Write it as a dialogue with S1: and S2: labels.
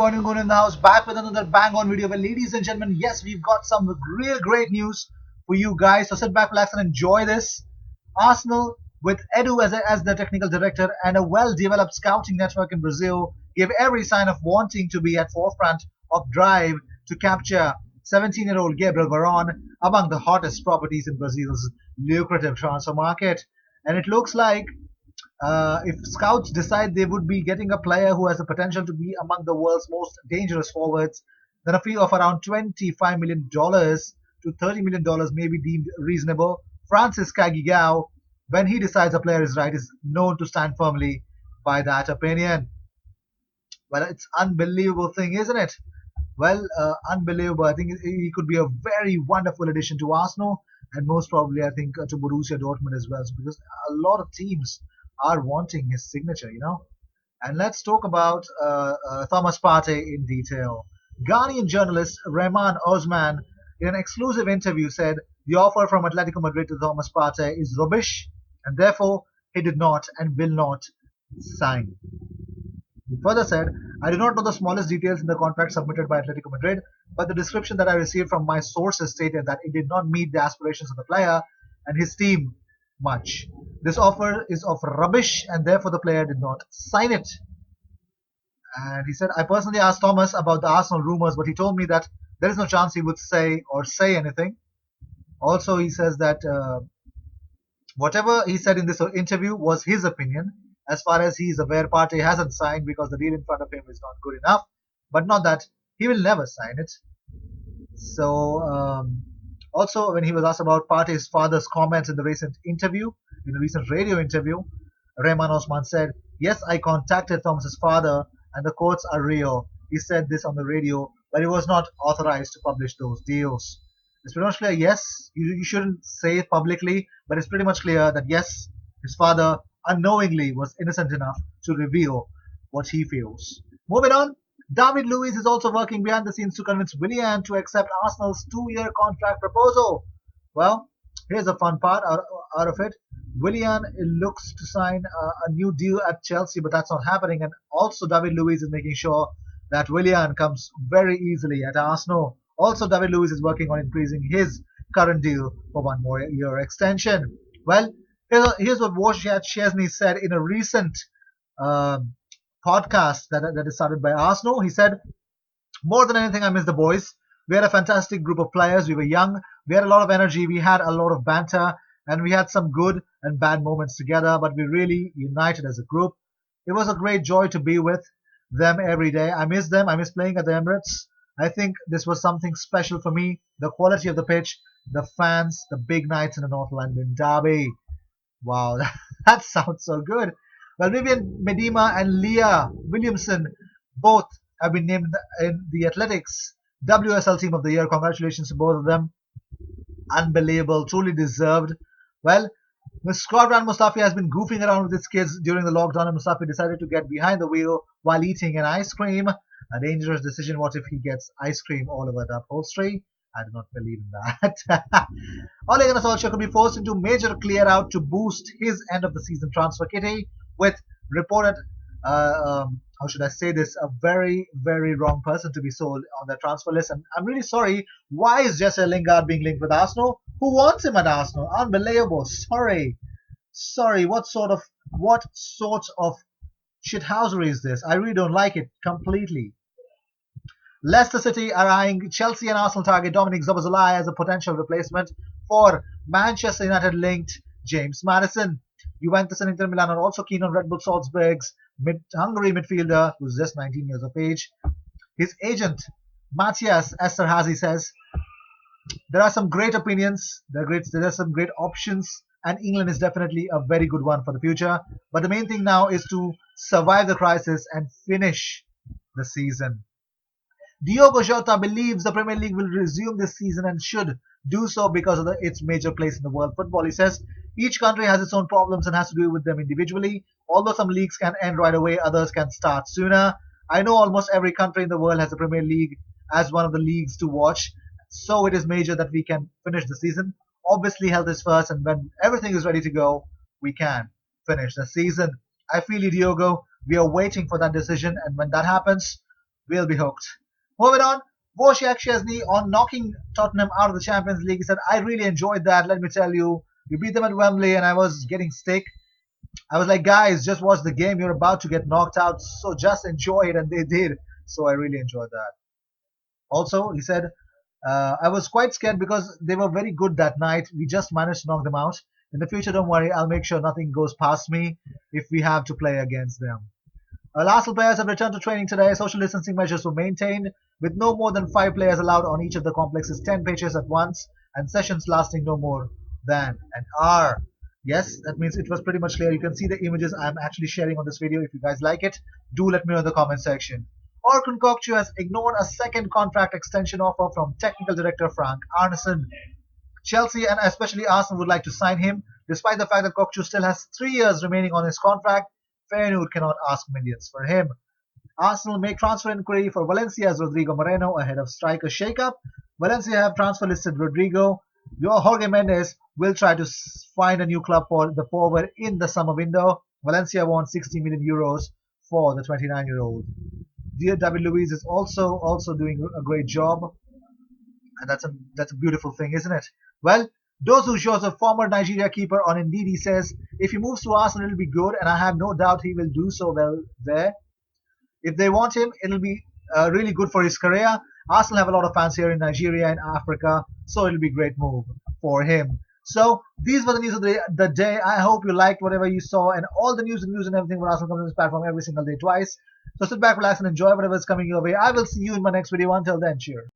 S1: Morning, going in the house, back with another bang on video. Well, ladies and gentlemen, yes, we've got some real great news for you guys. So sit back, relax, and enjoy this. Arsenal, with Edu as the technical director and a well developed scouting network in Brazil, gave every sign of wanting to be at forefront of drive to capture 17-year-old Gabriel Veron among the hottest properties in Brazil's lucrative transfer market. And it looks like if scouts decide they would be getting a player who has the potential to be among the world's most dangerous forwards, then a fee of around $25 million to $30 million may be deemed reasonable. Francis Cagigao, when he decides a player is right, is known to stand firmly by that opinion. Well, it's unbelievable thing, isn't it? Well, unbelievable. I think he could be a very wonderful addition to Arsenal and most probably, I think, to Borussia Dortmund as well, because a lot of teams are wanting his signature. And let's talk about Thomas Partey in detail. Ghanaian journalist Rehman Osman, in an exclusive interview, said the offer from Atletico Madrid to Thomas Partey is rubbish, and therefore he did not and will not sign. He further said, I do not know the smallest details in the contract submitted by Atletico Madrid, but the description that I received from my sources stated that it did not meet the aspirations of the player and his team much. This offer is of rubbish and therefore the player did not sign it. And he said, I personally asked Thomas about the Arsenal rumours, but he told me that there is no chance he would say anything. Also, he says that whatever he said in this interview was his opinion. As far as he is aware, Partey hasn't signed because the deal in front of him is not good enough. But not that he will never sign it. So, also when he was asked about Partey's father's comments in the recent radio interview, Rehman Osman said, yes, I contacted Thomas's father and the quotes are real. He said this on the radio, but he was not authorized to publish those deals. It's pretty much clear, yes, you shouldn't say it publicly, but it's pretty much clear that yes, his father unknowingly was innocent enough to reveal what he feels. Moving on, David Luiz is also working behind the scenes to convince Willian to accept Arsenal's 2-year contract proposal. Well, here's a fun part out of it. Willian looks to sign a new deal at Chelsea, but that's not happening. And also, David Luiz is making sure that Willian comes very easily at Arsenal. Also, David Luiz is working on increasing his current deal for one more year extension. Well, here's what Wojciech Szczesny said in a recent podcast that is started by Arsenal. He said, more than anything, I miss the boys. We had a fantastic group of players. We were young. We had a lot of energy. We had a lot of banter. And we had some good and bad moments together. But we really united as a group. It was a great joy to be with them every day. I miss them. I miss playing at the Emirates. I think this was something special for me. The quality of the pitch, the fans, the big nights in the North London derby. Wow, that sounds so good. Well, Vivian Medema and Leah Williamson both have been named in the Athletics WSL Team of the Year. Congratulations to both of them. Unbelievable, truly deserved. Well, Squadron Mustafi has been goofing around with his kids during the lockdown, and Mustafi decided to get behind the wheel while eating an ice cream. A dangerous decision. What if he gets ice cream all over the upholstery? I do not believe in that. Ole Gunnar Solskjaer could be forced into major clear out to boost his end of the season transfer kitty with reported, how should I say this, a very, very wrong person to be sold on the transfer list. And I'm really sorry. Why is Jesse Lingard being linked with Arsenal? Who wants him at Arsenal? Unbelievable. Sorry. What sort of shithousery is this? I really don't like it completely. Leicester City are eyeing Chelsea and Arsenal target Dominic Szoboszlai as a potential replacement for Manchester United linked James Maddison. Juventus and Inter Milan are also keen on Red Bull Salzburg's Hungary midfielder, who's just 19 years of age. His agent, Matthias Esterhazy, says there are some great opinions, there are some great options, and England is definitely a very good one for the future. But the main thing now is to survive the crisis and finish the season. Diogo Jota believes the Premier League will resume this season and should do so because of its major place in the world football. He says each country has its own problems and has to deal with them individually. Although some leagues can end right away, others can start sooner. I know almost every country in the world has the Premier League as one of the leagues to watch, so it is major that we can finish the season. Obviously, health is first, and when everything is ready to go, we can finish the season. I feel you, Diogo. We are waiting for that decision, and when that happens, we'll be hooked. Moving on, Wojciech Szczesny on knocking Tottenham out of the Champions League. He said, I really enjoyed that. Let me tell you, we beat them at Wembley and I was getting steak. I was like, guys, just watch the game. You're about to get knocked out, so just enjoy it. And they did. So I really enjoyed that. Also, he said, I was quite scared because they were very good that night. We just managed to knock them out. In the future, don't worry. I'll make sure nothing goes past me if we have to play against them. Arsenal players have returned to training today. Social distancing measures were maintained, with no more than 5 players allowed on each of the complex's 10 pitches at once, and sessions lasting no more than an hour. Yes, that means it was pretty much clear. You can see the images I'm actually sharing on this video. If you guys like it, do let me know in the comment section. Orkun Kokcu has ignored a second contract extension offer from technical director Frank Arneson. Chelsea and especially Arsenal would like to sign him, despite the fact that Kokcu still has 3 years remaining on his contract. Feyenoord cannot ask millions for him. Arsenal make transfer inquiry for Valencia's Rodrigo Moreno ahead of striker shakeup. Valencia have transfer listed Rodrigo. Your Jorge Mendes will try to find a new club for the forward in the summer window. Valencia wants 60 million euros for the 29-year-old. Dear David Luiz is also doing a great job, and that's a beautiful thing, isn't it? Well, Dozu Joseph, former Nigeria keeper, on Indeed, he says if he moves to Arsenal, it'll be good, and I have no doubt he will do so well there. If they want him, it'll be really good for his career. Arsenal have a lot of fans here in Nigeria and Africa, so it'll be a great move for him. So these were the news of the day. I hope you liked whatever you saw, and all the news and everything about Arsenal comes on this platform every single day twice. So sit back, relax, and enjoy whatever is coming your way. I will see you in my next video. Until then, cheers.